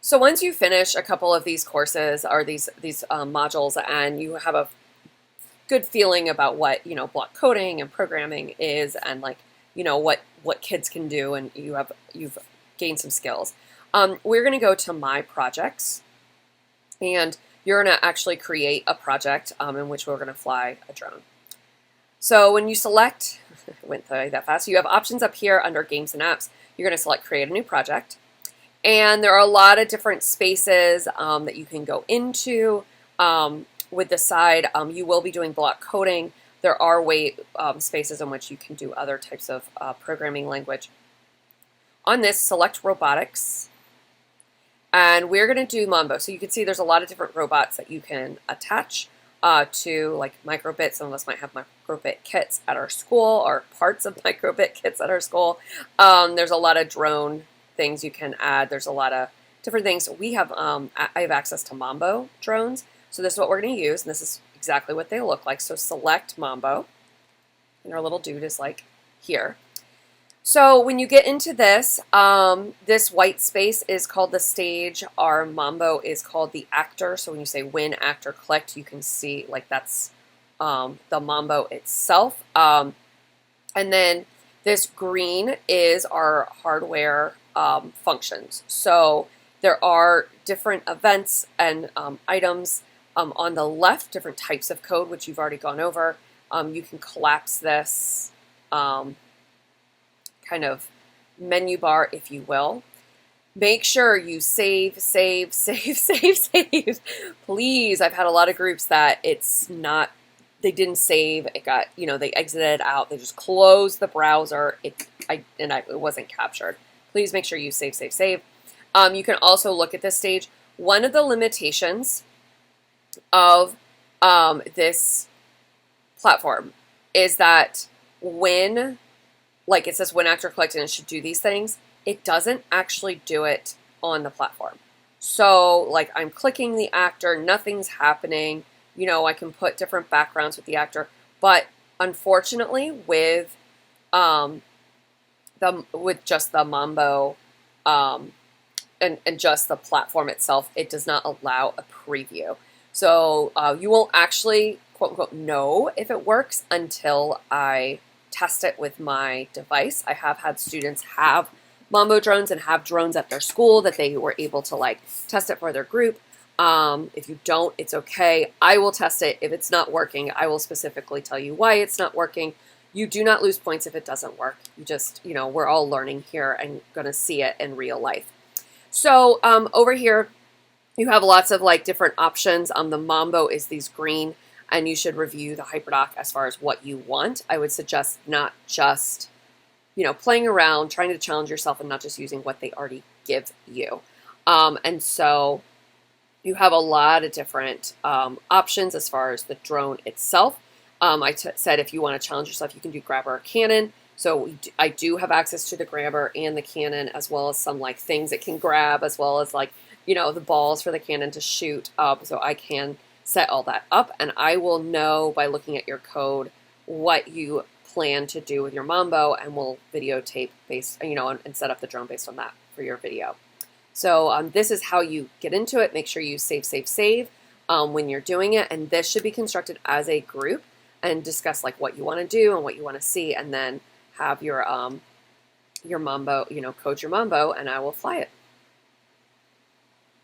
So once you finish a couple of these courses or these modules, and you have a good feeling about what block coding and programming is, and like what kids can do, and you've gained some skills, we're going to go to My Projects, and you're going to actually create a project in which we're going to fly a drone. So when you select, went that fast, you have options up here under Games and Apps. You're going to select Create a New Project. And there are a lot of different spaces that you can go into. With the side, you will be doing block coding. There are spaces in which you can do other types of programming language. On this, select Robotics. And we're going to do Mambo. So you can see there's a lot of different robots that you can attach to, like microbit. Some of us might have microbit kits at our school, or parts of microbit kits at our school. There's a lot of drone things you can add. There's a lot of different things. We have I have access to Mambo drones, so this is what we're going to use, and this is exactly what they look like. So select Mambo, and our little dude is like here. So when you get into this, this white space is called the stage. Our Mambo is called the actor. So when you say when actor clicked, you can see like that's the Mambo itself. And then this green is our hardware functions. So there are different events and items on the left, different types of code, which you've already gone over. You can collapse this kind of menu bar, if you will. Make sure you save. Please, I've had a lot of groups that they didn't save. It got, they exited out. They just closed the browser. It wasn't captured. Please make sure you save. You can also look at this stage. One of the limitations of this platform is that when, like it says when actor collected and should do these things, it doesn't actually do it on the platform. So like I'm clicking the actor, nothing's happening. I can put different backgrounds with the actor, but unfortunately with just the Mambo and just the platform itself, it does not allow a preview. So you won't actually quote unquote know if it works until I test it with my device. I have had students have Mambo drones and have drones at their school that they were able to like test it for their group. If you don't, it's okay. I will test it. If it's not working, I will specifically tell you why it's not working. You do not lose points if it doesn't work. You just, we're all learning here and going to see it in real life. So over here, you have lots of like different options. The Mambo is these green, and you should review the HyperDoc as far as what you want. I would suggest not just, playing around, trying to challenge yourself, and not just using what they already give you. And so you have a lot of different options as far as the drone itself. I said if you want to challenge yourself, you can do grabber or cannon. So I do have access to the grabber and the cannon, as well as some like things it can grab, as well as like, the balls for the cannon to shoot. So I can set all that up, and I will know by looking at your code what you plan to do with your Mambo, and we'll videotape based, and set up the drone based on that for your video. So this is how you get into it. Make sure you save when you're doing it, and this should be constructed as a group and discuss like what you want to do and what you want to see, and then have your Mambo, code your Mambo, and I will fly it.